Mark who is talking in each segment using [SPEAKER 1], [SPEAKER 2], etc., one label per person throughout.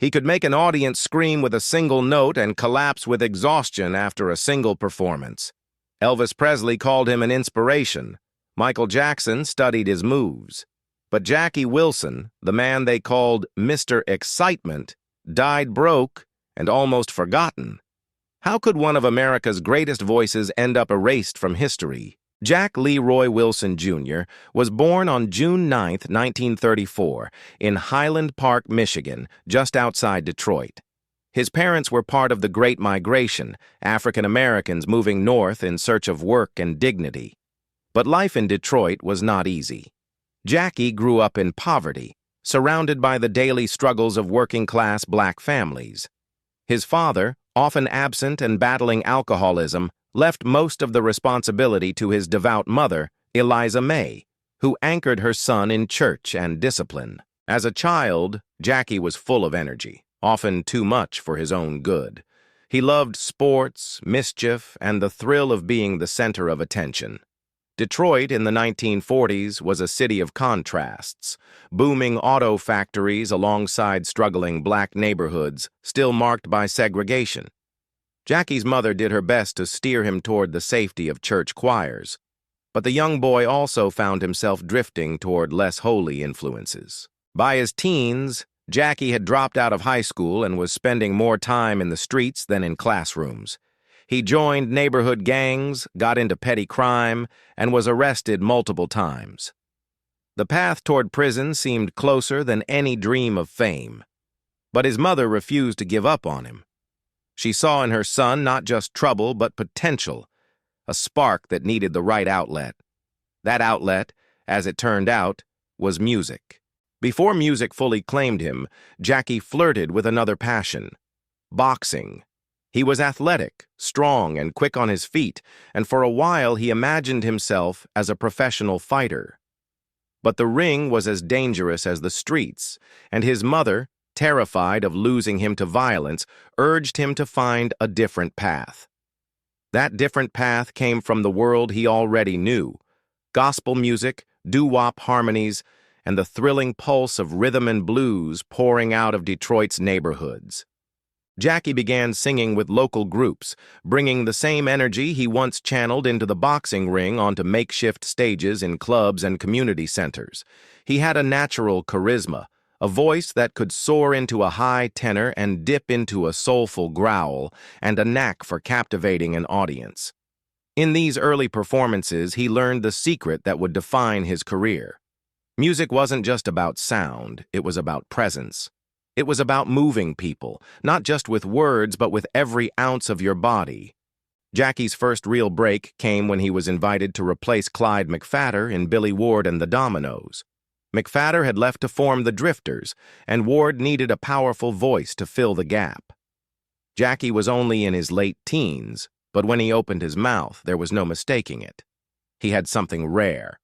[SPEAKER 1] He could make an audience scream with a single note and collapse with exhaustion after a single performance. Elvis Presley called him an inspiration. Michael Jackson studied his moves. But Jackie Wilson, the man they called Mr. Excitement, died broke and almost forgotten. How could one of America's greatest voices end up erased from history? Jack Leroy Wilson, Jr. was born on June 9, 1934, in Highland Park, Michigan, just outside Detroit. His parents were part of the Great Migration, African Americans moving north in search of work and dignity. But life in Detroit was not easy. Jackie grew up in poverty, surrounded by the daily struggles of working-class black families. His father, often absent and battling alcoholism, left most of the responsibility to his devout mother, Eliza May, who anchored her son in church and discipline. As a child, Jackie was full of energy, often too much for his own good. He loved sports, mischief, and the thrill of being the center of attention. Detroit in the 1940s was a city of contrasts, booming auto factories alongside struggling black neighborhoods still marked by segregation. Jackie's mother did her best to steer him toward the safety of church choirs, but the young boy also found himself drifting toward less holy influences. By his teens, Jackie had dropped out of high school and was spending more time in the streets than in classrooms. He joined neighborhood gangs, got into petty crime, and was arrested multiple times. The path toward prison seemed closer than any dream of fame, but his mother refused to give up on him. She saw in her son not just trouble but potential, a spark that needed the right outlet. That outlet, as it turned out, was music. Before music fully claimed him, Jackie flirted with another passion: boxing. He was athletic, strong, and quick on his feet, and for a while he imagined himself as a professional fighter. But the ring was as dangerous as the streets, and his mother, terrified of losing him to violence, urged him to find a different path. That different path came from the world he already knew: gospel music, doo-wop harmonies, and the thrilling pulse of rhythm and blues pouring out of Detroit's neighborhoods. Jackie began singing with local groups, bringing the same energy he once channeled into the boxing ring onto makeshift stages in clubs and community centers. He had a natural charisma, a voice that could soar into a high tenor and dip into a soulful growl, and a knack for captivating an audience. In these early performances, he learned the secret that would define his career. Music wasn't just about sound, it was about presence. It was about moving people, not just with words, but with every ounce of your body. Jackie's first real break came when he was invited to replace Clyde McPhatter in Billy Ward and the Dominoes. McPhatter had left to form the Drifters, and Ward needed a powerful voice to fill the gap. Jackie was only in his late teens, but when he opened his mouth, there was no mistaking it. He had something rare.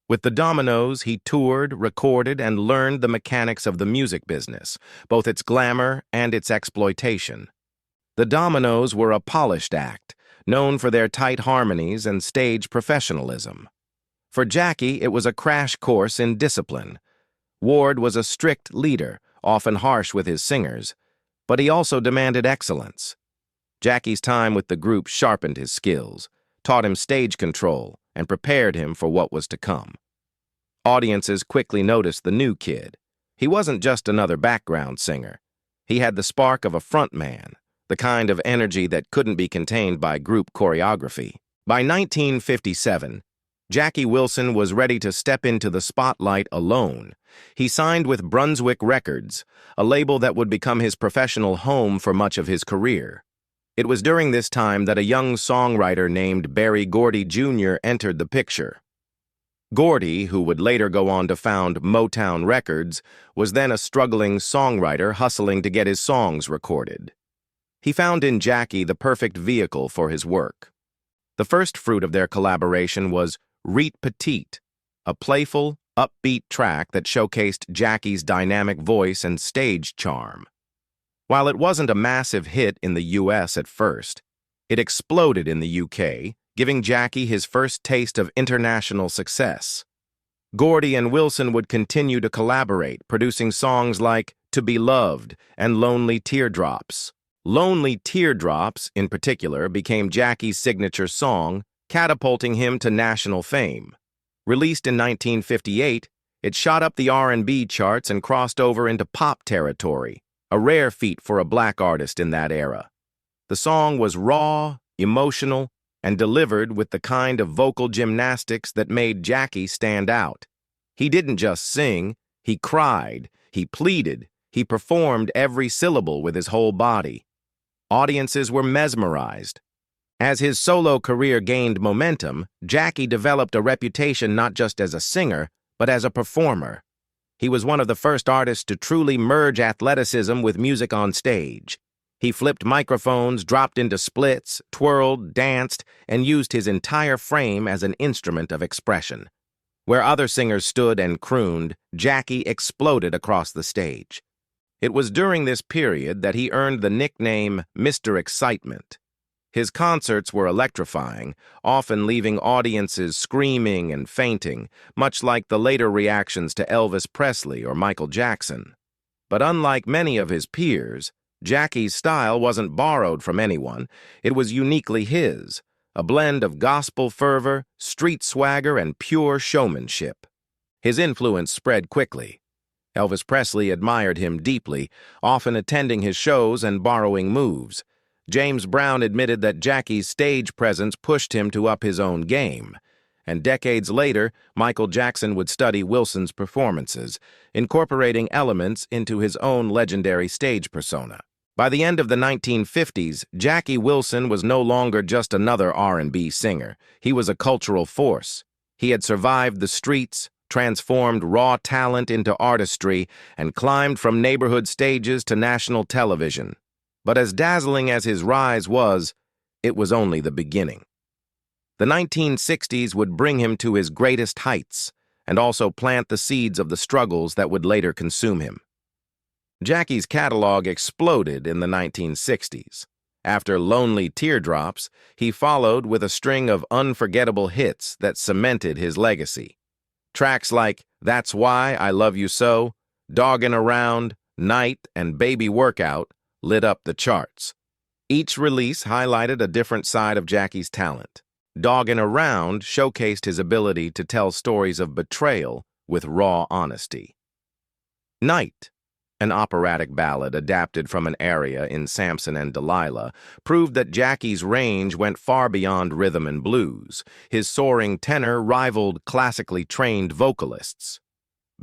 [SPEAKER 1] With the Dominoes, he toured, recorded, and learned the mechanics of the music business, both its glamour and its exploitation. The Dominoes were a polished act, known for their tight harmonies and stage professionalism. For Jackie, it was a crash course in discipline. Ward was a strict leader, often harsh with his singers, but he also demanded excellence. Jackie's time with the group sharpened his skills, taught him stage control, and prepared him for what was to come. Audiences quickly noticed the new kid. He wasn't just another background singer. He had the spark of a frontman, the kind of energy that couldn't be contained by group choreography. By 1957, Jackie Wilson was ready to step into the spotlight alone. He signed with Brunswick Records, a label that would become his professional home for much of his career. It was during this time that a young songwriter named Berry Gordy, Jr. entered the picture. Gordy, who would later go on to found Motown Records, was then a struggling songwriter hustling to get his songs recorded. He found in Jackie the perfect vehicle for his work. The first fruit of their collaboration was Reet Petite, a playful, upbeat track that showcased Jackie's dynamic voice and stage charm. While it wasn't a massive hit in the US at first, it exploded in the UK, giving Jackie his first taste of international success. Gordy and Wilson would continue to collaborate, producing songs like To Be Loved, and Lonely Teardrops. Lonely Teardrops, in particular, became Jackie's signature song, catapulting him to national fame. Released in 1958, it shot up the R&B charts and crossed over into pop territory, a rare feat for a black artist in that era. The song was raw, emotional, and delivered with the kind of vocal gymnastics that made Jackie stand out. He didn't just sing, he cried, he pleaded, he performed every syllable with his whole body. Audiences were mesmerized. As his solo career gained momentum, Jackie developed a reputation not just as a singer, but as a performer. He was one of the first artists to truly merge athleticism with music on stage. He flipped microphones, dropped into splits, twirled, danced, and used his entire frame as an instrument of expression. Where other singers stood and crooned, Jackie exploded across the stage. It was during this period that he earned the nickname Mr. Excitement. His concerts were electrifying, often leaving audiences screaming and fainting, much like the later reactions to Elvis Presley or Michael Jackson. But unlike many of his peers, Jackie's style wasn't borrowed from anyone. It was uniquely his, a blend of gospel fervor, street swagger, and pure showmanship. His influence spread quickly. Elvis Presley admired him deeply, often attending his shows and borrowing moves. James Brown admitted that Jackie's stage presence pushed him to up his own game. And decades later, Michael Jackson would study Wilson's performances, incorporating elements into his own legendary stage persona. By the end of the 1950s, Jackie Wilson was no longer just another R&B singer. He was a cultural force. He had survived the streets, transformed raw talent into artistry, and climbed from neighborhood stages to national television. But as dazzling as his rise was, it was only the beginning. The 1960s would bring him to his greatest heights, and also plant the seeds of the struggles that would later consume him. Jackie's catalog exploded in the 1960s. After Lonely Teardrops, he followed with a string of unforgettable hits that cemented his legacy. Tracks like That's Why I Love You So, Doggin' Around, Night, and Baby Workout lit up the charts. Each release highlighted a different side of Jackie's talent. Doggin' Around showcased his ability to tell stories of betrayal with raw honesty. Night, an operatic ballad adapted from an aria in Samson and Delilah, proved that Jackie's range went far beyond rhythm and blues. His soaring tenor rivaled classically trained vocalists.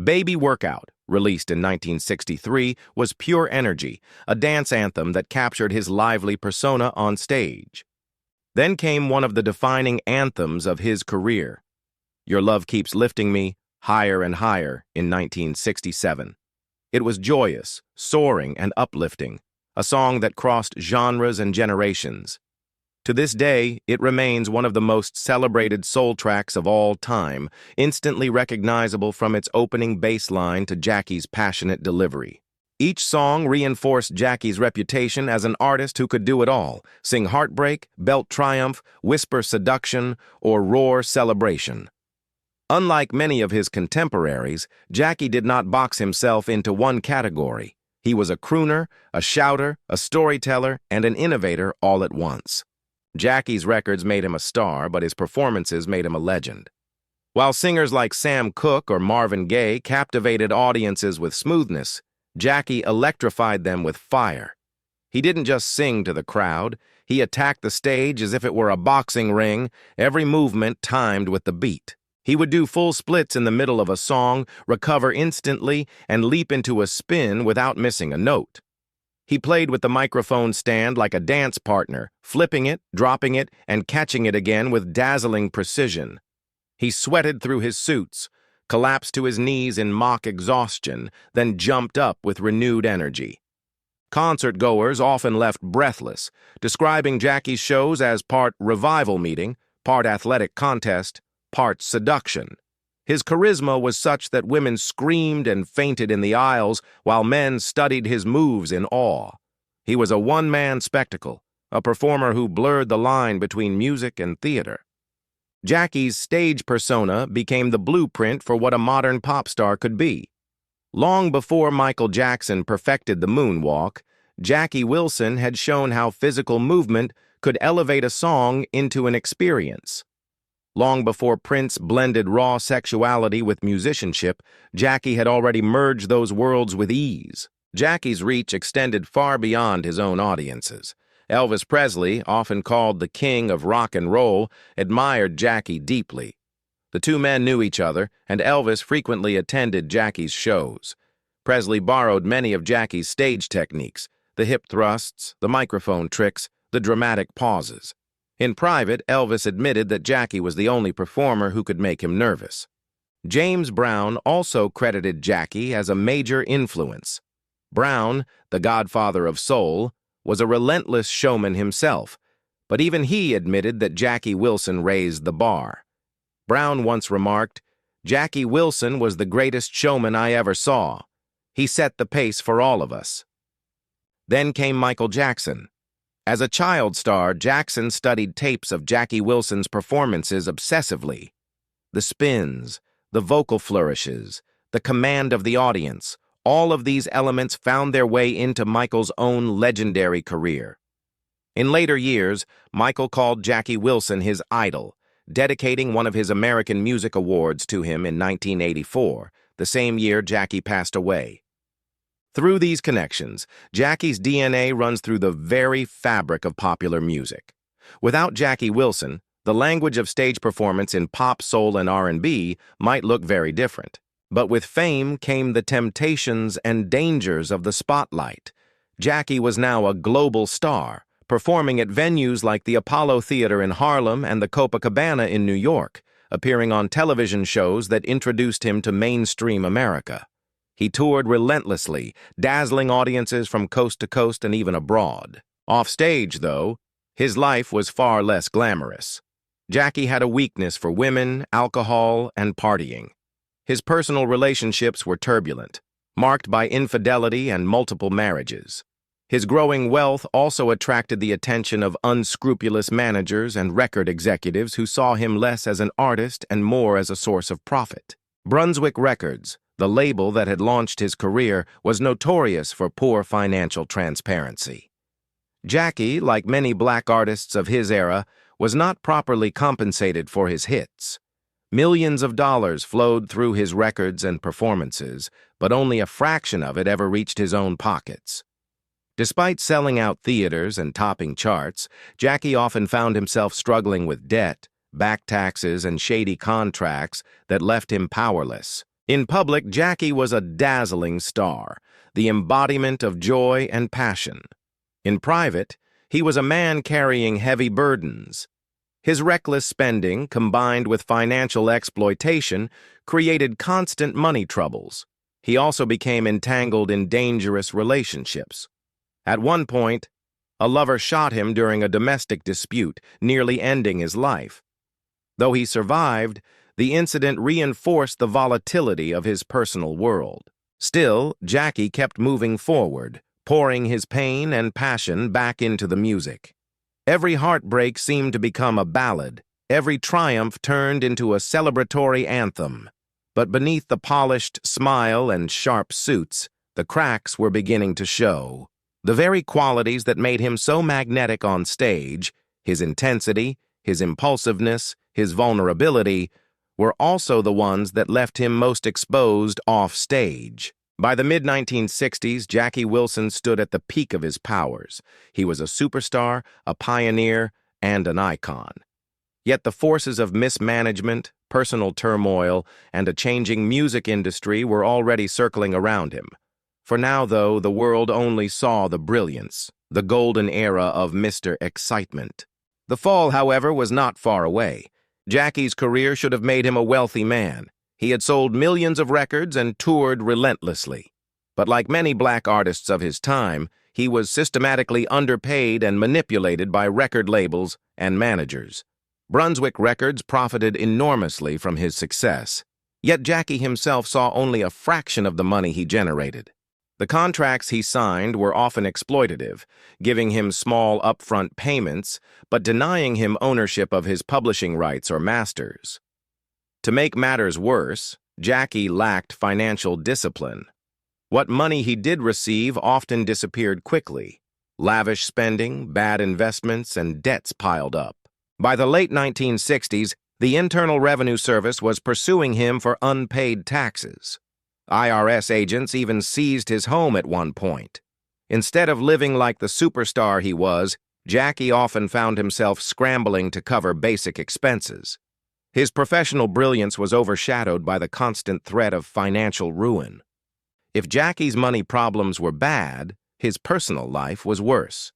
[SPEAKER 1] Baby Workout, released in 1963, was pure energy, a dance anthem that captured his lively persona on stage. Then came one of the defining anthems of his career, Your Love Keeps Lifting Me, Higher and Higher, in 1967. It was joyous, soaring, and uplifting, a song that crossed genres and generations. To this day, it remains one of the most celebrated soul tracks of all time, instantly recognizable from its opening bass line to Jackie's passionate delivery. Each song reinforced Jackie's reputation as an artist who could do it all: sing heartbreak, belt triumph, whisper seduction, or roar celebration. Unlike many of his contemporaries, Jackie did not box himself into one category. He was a crooner, a shouter, a storyteller, and an innovator all at once. Jackie's records made him a star, but his performances made him a legend. While singers like Sam Cooke or Marvin Gaye captivated audiences with smoothness, Jackie electrified them with fire. He didn't just sing to the crowd, he attacked the stage as if it were a boxing ring, every movement timed with the beat. He would do full splits in the middle of a song, recover instantly, and leap into a spin without missing a note. He played with the microphone stand like a dance partner, flipping it, dropping it, and catching it again with dazzling precision. He sweated through his suits, collapsed to his knees in mock exhaustion, then jumped up with renewed energy. Concert-goers often left breathless, describing Jackie's shows as part revival meeting, part athletic contest, part seduction. His charisma was such that women screamed and fainted in the aisles while men studied his moves in awe. He was a one-man spectacle, a performer who blurred the line between music and theater. Jackie's stage persona became the blueprint for what a modern pop star could be. Long before Michael Jackson perfected the moonwalk, Jackie Wilson had shown how physical movement could elevate a song into an experience. Long before Prince blended raw sexuality with musicianship, Jackie had already merged those worlds with ease. Jackie's reach extended far beyond his own audiences. Elvis Presley, often called the king of rock and roll, admired Jackie deeply. The two men knew each other, and Elvis frequently attended Jackie's shows. Presley borrowed many of Jackie's stage techniques, the hip thrusts, the microphone tricks, the dramatic pauses. In private, Elvis admitted that Jackie was the only performer who could make him nervous. James Brown also credited Jackie as a major influence. Brown, the godfather of soul, was a relentless showman himself, but even he admitted that Jackie Wilson raised the bar. Brown once remarked, "Jackie Wilson was the greatest showman I ever saw. He set the pace for all of us." Then came Michael Jackson. As a child star, Jackson studied tapes of Jackie Wilson's performances obsessively. The spins, the vocal flourishes, the command of the audience, all of these elements found their way into Michael's own legendary career. In later years, Michael called Jackie Wilson his idol, dedicating one of his American Music Awards to him in 1984, the same year Jackie passed away. Through these connections, Jackie's DNA runs through the very fabric of popular music. Without Jackie Wilson, the language of stage performance in pop, soul, and R&B might look very different. But with fame came the temptations and dangers of the spotlight. Jackie was now a global star, performing at venues like the Apollo Theater in Harlem and the Copacabana in New York, appearing on television shows that introduced him to mainstream America. He toured relentlessly, dazzling audiences from coast to coast and even abroad. Offstage, though, his life was far less glamorous. Jackie had a weakness for women, alcohol, and partying. His personal relationships were turbulent, marked by infidelity and multiple marriages. His growing wealth also attracted the attention of unscrupulous managers and record executives who saw him less as an artist and more as a source of profit. Brunswick Records, the label that had launched his career, was notorious for poor financial transparency. Jackie, like many black artists of his era, was not properly compensated for his hits. Millions of dollars flowed through his records and performances, but only a fraction of it ever reached his own pockets. Despite selling out theaters and topping charts, Jackie often found himself struggling with debt, back taxes, and shady contracts that left him powerless. In public, Jackie was a dazzling star, the embodiment of joy and passion. In private, he was a man carrying heavy burdens. His reckless spending, combined with financial exploitation, created constant money troubles. He also became entangled in dangerous relationships. At one point, a lover shot him during a domestic dispute, nearly ending his life. Though he survived, the incident reinforced the volatility of his personal world. Still, Jackie kept moving forward, pouring his pain and passion back into the music. Every heartbreak seemed to become a ballad, every triumph turned into a celebratory anthem. But beneath the polished smile and sharp suits, the cracks were beginning to show. The very qualities that made him so magnetic on stage, his intensity, his impulsiveness, his vulnerability, were also the ones that left him most exposed off stage. By the mid-1960s, Jackie Wilson stood at the peak of his powers. He was a superstar, a pioneer, and an icon. Yet the forces of mismanagement, personal turmoil, and a changing music industry were already circling around him. For now, though, the world only saw the brilliance, the golden era of Mr. Excitement. The fall, however, was not far away. Jackie's career should have made him a wealthy man. He had sold millions of records and toured relentlessly. But like many black artists of his time, he was systematically underpaid and manipulated by record labels and managers. Brunswick Records profited enormously from his success. Yet Jackie himself saw only a fraction of the money he generated. The contracts he signed were often exploitative, giving him small upfront payments, but denying him ownership of his publishing rights or masters. To make matters worse, Jackie lacked financial discipline. What money he did receive often disappeared quickly. Lavish spending, bad investments, and debts piled up. By the late 1960s, the Internal Revenue Service was pursuing him for unpaid taxes. IRS agents even seized his home at one point. Instead of living like the superstar he was, Jackie often found himself scrambling to cover basic expenses. His professional brilliance was overshadowed by the constant threat of financial ruin. If Jackie's money problems were bad, his personal life was worse.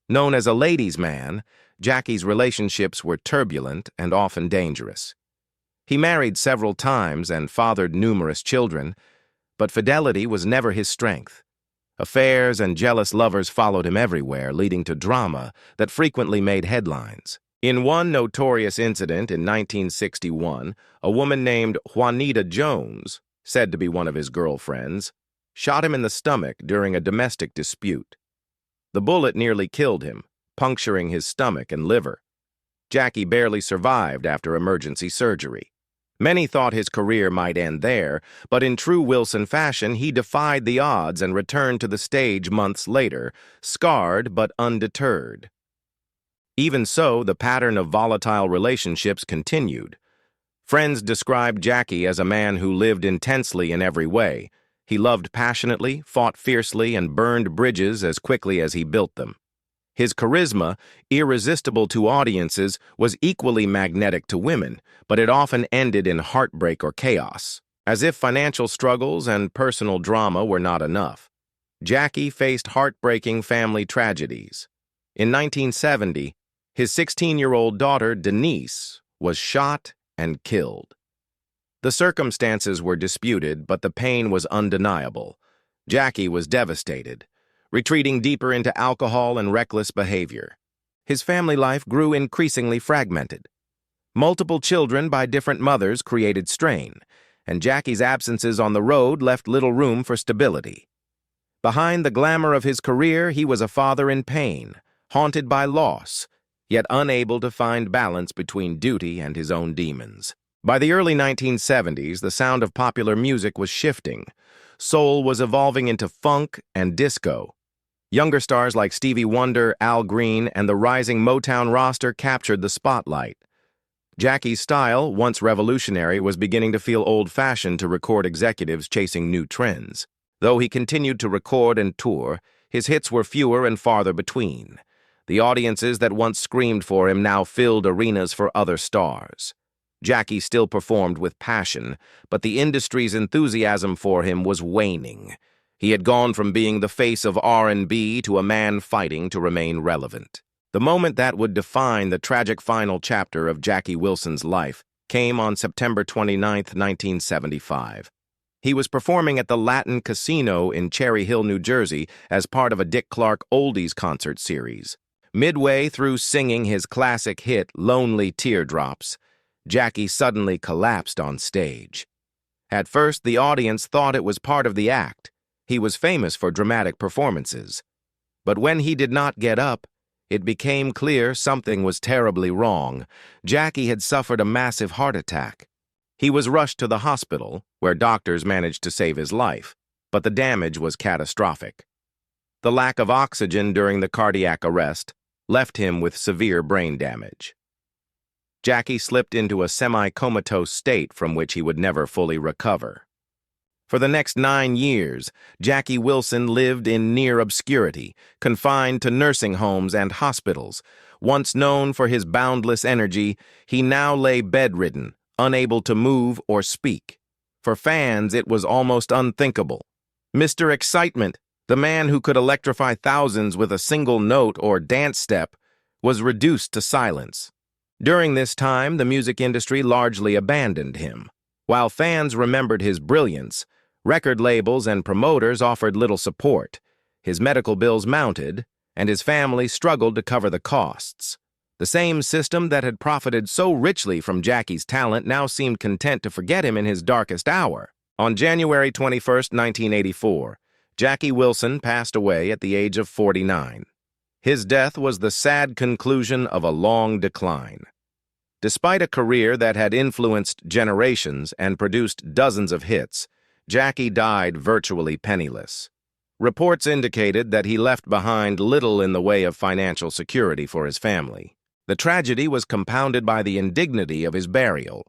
[SPEAKER 1] Known as a ladies' man, Jackie's relationships were turbulent and often dangerous. He married several times and fathered numerous children, but fidelity was never his strength. Affairs and jealous lovers followed him everywhere, leading to drama that frequently made headlines. In one notorious incident in 1961, a woman named Juanita Jones, said to be one of his girlfriends, shot him in the stomach during a domestic dispute. The bullet nearly killed him, puncturing his stomach and liver. Jackie barely survived after emergency surgery. Many thought his career might end there, but in true Wilson fashion, he defied the odds and returned to the stage months later, scarred but undeterred. Even so, the pattern of volatile relationships continued. Friends described Jackie as a man who lived intensely in every way. He loved passionately, fought fiercely, and burned bridges as quickly as he built them. His charisma, irresistible to audiences, was equally magnetic to women, but it often ended in heartbreak or chaos. As if financial struggles and personal drama were not enough, Jackie faced heartbreaking family tragedies. In 1970, his 16-year-old daughter, Denise, was shot and killed. The circumstances were disputed, but the pain was undeniable. Jackie was devastated, retreating deeper into alcohol and reckless behavior. His family life grew increasingly fragmented. Multiple children by different mothers created strain, and Jackie's absences on the road left little room for stability. Behind the glamour of his career, he was a father in pain, haunted by loss, yet unable to find balance between duty and his own demons. By the early 1970s, the sound of popular music was shifting. Soul was evolving into funk and disco. Younger stars like Stevie Wonder, Al Green, and the rising Motown roster captured the spotlight. Jackie's style, once revolutionary, was beginning to feel old-fashioned to record executives chasing new trends. Though he continued to record and tour, his hits were fewer and farther between. The audiences that once screamed for him now filled arenas for other stars. Jackie still performed with passion, but the industry's enthusiasm for him was waning. He had gone from being the face of R&B to a man fighting to remain relevant. The moment that would define the tragic final chapter of Jackie Wilson's life came on September 29, 1975. He was performing at the Latin Casino in Cherry Hill, New Jersey, as part of a Dick Clark Oldies concert series. Midway through singing his classic hit, Lonely Teardrops, Jackie suddenly collapsed on stage. At first, the audience thought it was part of the act. He was famous for dramatic performances. But when he did not get up, it became clear something was terribly wrong. Jackie had suffered a massive heart attack. He was rushed to the hospital, where doctors managed to save his life, but the damage was catastrophic. The lack of oxygen during the cardiac arrest left him with severe brain damage. Jackie slipped into a semi-comatose state from which he would never fully recover. For the next 9 years, Jackie Wilson lived in near obscurity, confined to nursing homes and hospitals. Once known for his boundless energy, he now lay bedridden, unable to move or speak. For fans, it was almost unthinkable. Mr. Excitement, the man who could electrify thousands with a single note or dance step, was reduced to silence. During this time, the music industry largely abandoned him. While fans remembered his brilliance, record labels and promoters offered little support. His medical bills mounted, and his family struggled to cover the costs. The same system that had profited so richly from Jackie's talent now seemed content to forget him in his darkest hour. On January 21, 1984, Jackie Wilson passed away at the age of 49. His death was the sad conclusion of a long decline. Despite a career that had influenced generations and produced dozens of hits, Jackie died virtually penniless. Reports indicated that he left behind little in the way of financial security for his family. The tragedy was compounded by the indignity of his burial.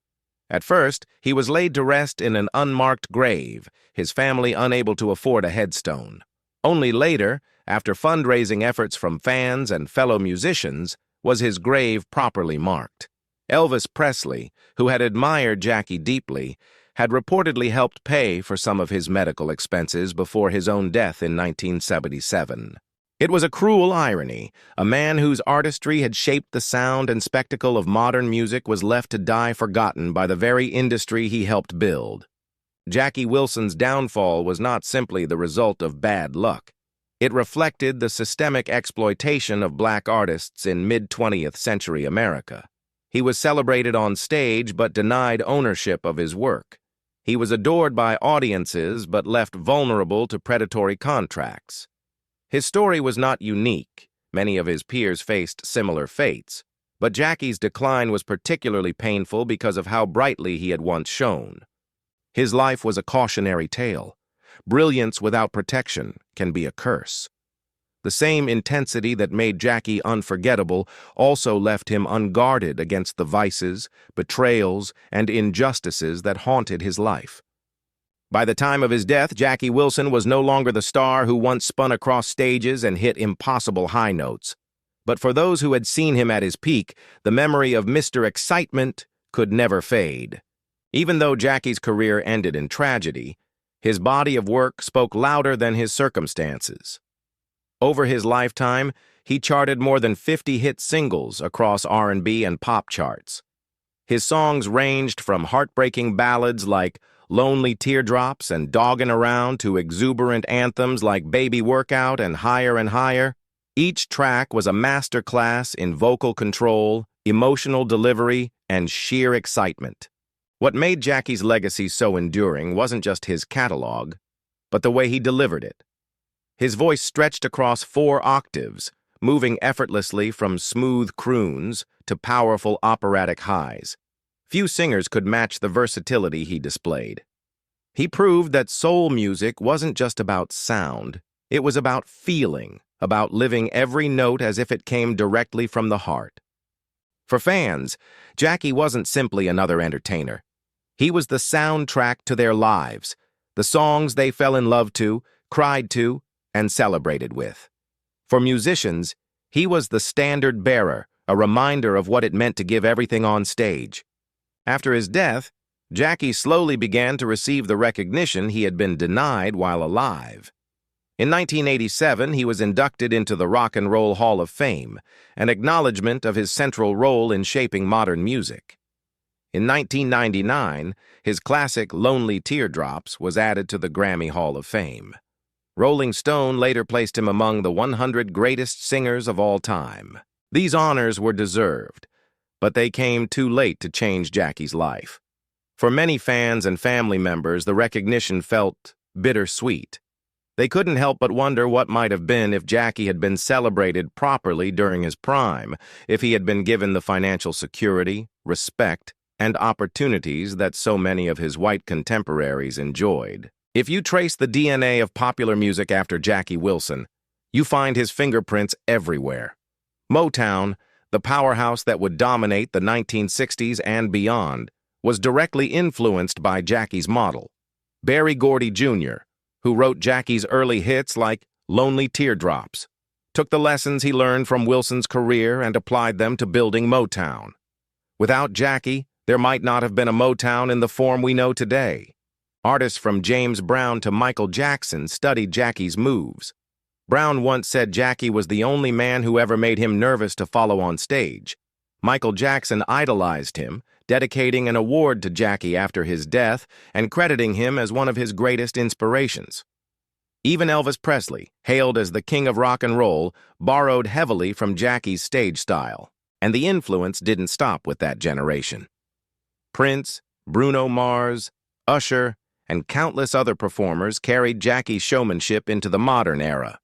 [SPEAKER 1] At first, he was laid to rest in an unmarked grave, his family unable to afford a headstone. Only later, after fundraising efforts from fans and fellow musicians, was his grave properly marked. Elvis Presley, who had admired Jackie deeply, had reportedly helped pay for some of his medical expenses before his own death in 1977. It was a cruel irony. A man whose artistry had shaped the sound and spectacle of modern music was left to die forgotten by the very industry he helped build. Jackie Wilson's downfall was not simply the result of bad luck. It reflected the systemic exploitation of black artists in mid-20th century America. He was celebrated on stage but denied ownership of his work. He was adored by audiences but left vulnerable to predatory contracts. His story was not unique. Many of his peers faced similar fates, but Jackie's decline was particularly painful because of how brightly he had once shone. His life was a cautionary tale. Brilliance without protection can be a curse. The same intensity that made Jackie unforgettable also left him unguarded against the vices, betrayals, and injustices that haunted his life. By the time of his death, Jackie Wilson was no longer the star who once spun across stages and hit impossible high notes. But for those who had seen him at his peak, the memory of Mr. Excitement could never fade. Even though Jackie's career ended in tragedy, his body of work spoke louder than his circumstances. Over his lifetime, he charted more than 50 hit singles across R&B and pop charts. His songs ranged from heartbreaking ballads like Lonely Teardrops and Doggin' Around to exuberant anthems like Baby Workout and Higher. Each track was a masterclass in vocal control, emotional delivery, and sheer excitement. What made Jackie's legacy so enduring wasn't just his catalog, but the way he delivered it. His voice stretched across 4 octaves, moving effortlessly from smooth croons to powerful operatic highs. Few singers could match the versatility he displayed. He proved that soul music wasn't just about sound, it was about feeling, about living every note as if it came directly from the heart. For fans, Jackie wasn't simply another entertainer. He was the soundtrack to their lives, the songs they fell in love to, cried to, and celebrated with. For musicians, he was the standard bearer, a reminder of what it meant to give everything on stage. After his death, Jackie slowly began to receive the recognition he had been denied while alive. In 1987, he was inducted into the Rock and Roll Hall of Fame, an acknowledgement of his central role in shaping modern music. In 1999, his classic Lonely Teardrops was added to the Grammy Hall of Fame. Rolling Stone later placed him among the 100 greatest singers of all time. These honors were deserved, but they came too late to change Jackie's life. For many fans and family members, the recognition felt bittersweet. They couldn't help but wonder what might have been if Jackie had been celebrated properly during his prime, if he had been given the financial security, respect, and opportunities that so many of his white contemporaries enjoyed. If you trace the DNA of popular music after Jackie Wilson, you find his fingerprints everywhere. Motown, the powerhouse that would dominate the 1960s and beyond, was directly influenced by Jackie's model. Berry Gordy Jr., who wrote Jackie's early hits like Lonely Teardrops, took the lessons he learned from Wilson's career and applied them to building Motown. Without Jackie, there might not have been a Motown in the form we know today. Artists from James Brown to Michael Jackson studied Jackie's moves. Brown once said Jackie was the only man who ever made him nervous to follow on stage. Michael Jackson idolized him, dedicating an award to Jackie after his death and crediting him as one of his greatest inspirations. Even Elvis Presley, hailed as the king of rock and roll, borrowed heavily from Jackie's stage style, and the influence didn't stop with that generation. Prince, Bruno Mars, Usher, and countless other performers carried Jackie's showmanship into the modern era.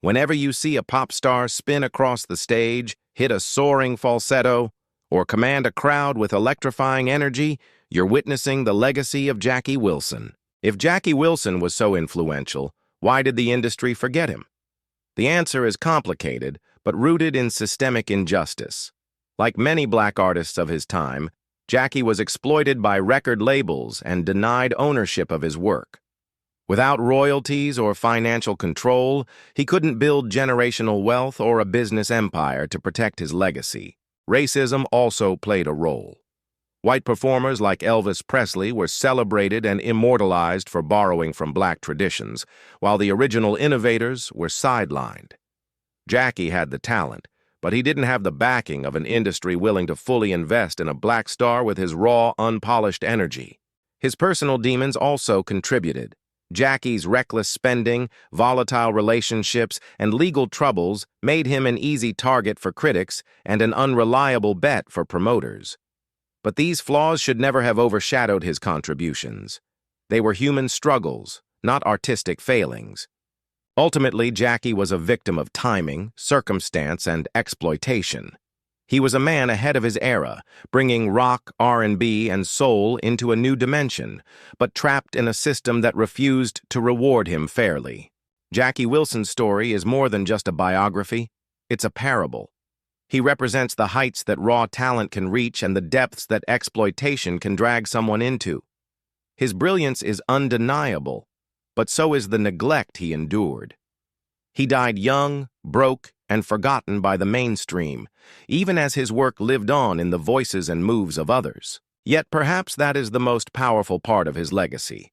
[SPEAKER 1] Whenever you see a pop star spin across the stage, hit a soaring falsetto, or command a crowd with electrifying energy, you're witnessing the legacy of Jackie Wilson. If Jackie Wilson was so influential, why did the industry forget him? The answer is complicated, but rooted in systemic injustice. Like many black artists of his time, Jackie was exploited by record labels and denied ownership of his work. Without royalties or financial control, he couldn't build generational wealth or a business empire to protect his legacy. Racism also played a role. White performers like Elvis Presley were celebrated and immortalized for borrowing from black traditions, while the original innovators were sidelined. Jackie had the talent, but he didn't have the backing of an industry willing to fully invest in a black star with his raw, unpolished energy. His personal demons also contributed. Jackie's reckless spending, volatile relationships, and legal troubles made him an easy target for critics and an unreliable bet for promoters. But these flaws should never have overshadowed his contributions. They were human struggles, not artistic failings. Ultimately, Jackie was a victim of timing, circumstance, and exploitation. He was a man ahead of his era, bringing rock, R&B, and soul into a new dimension, but trapped in a system that refused to reward him fairly. Jackie Wilson's story is more than just a biography. It's a parable. He represents the heights that raw talent can reach and the depths that exploitation can drag someone into. His brilliance is undeniable, but so is the neglect he endured. He died young, broke, and forgotten by the mainstream, even as his work lived on in the voices and moves of others. Yet perhaps that is the most powerful part of his legacy.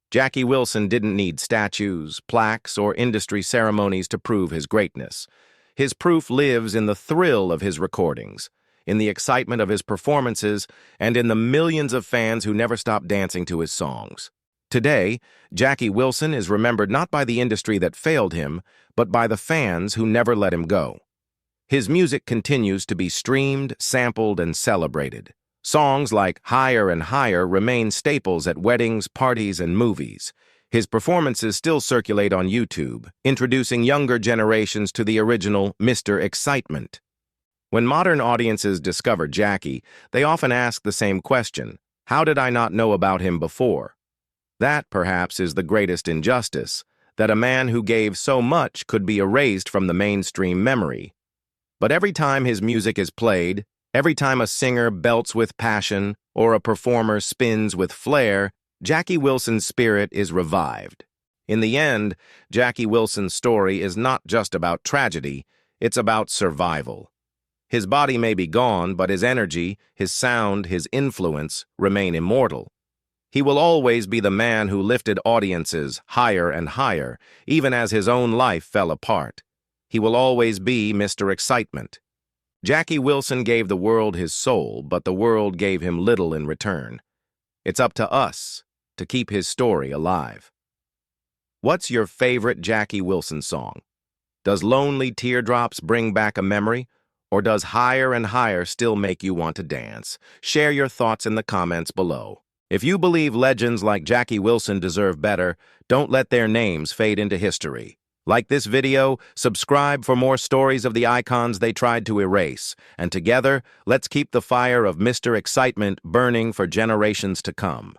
[SPEAKER 1] Jackie Wilson didn't need statues, plaques, or industry ceremonies to prove his greatness. His proof lives in the thrill of his recordings, in the excitement of his performances, and in the millions of fans who never stop dancing to his songs. Today, Jackie Wilson is remembered not by the industry that failed him, but by the fans who never let him go. His music continues to be streamed, sampled, and celebrated. Songs like Higher and Higher remain staples at weddings, parties, and movies. His performances still circulate on YouTube, introducing younger generations to the original Mr. Excitement. When modern audiences discover Jackie, they often ask the same question: how did I not know about him before? That, perhaps, is the greatest injustice, that a man who gave so much could be erased from the mainstream memory. But every time his music is played, every time a singer belts with passion or a performer spins with flair, Jackie Wilson's spirit is revived. In the end, Jackie Wilson's story is not just about tragedy, it's about survival. His body may be gone, but his energy, his sound, his influence remain immortal. He will always be the man who lifted audiences higher and higher, even as his own life fell apart. He will always be Mr. Excitement. Jackie Wilson gave the world his soul, but the world gave him little in return. It's up to us to keep his story alive. What's your favorite Jackie Wilson song? Does Lonely Teardrops bring back a memory? Or does Higher and Higher still make you want to dance? Share your thoughts in the comments below. If you believe legends like Jackie Wilson deserve better, don't let their names fade into history. Like this video, subscribe for more stories of the icons they tried to erase, and together, let's keep the fire of Mr. Excitement burning for generations to come.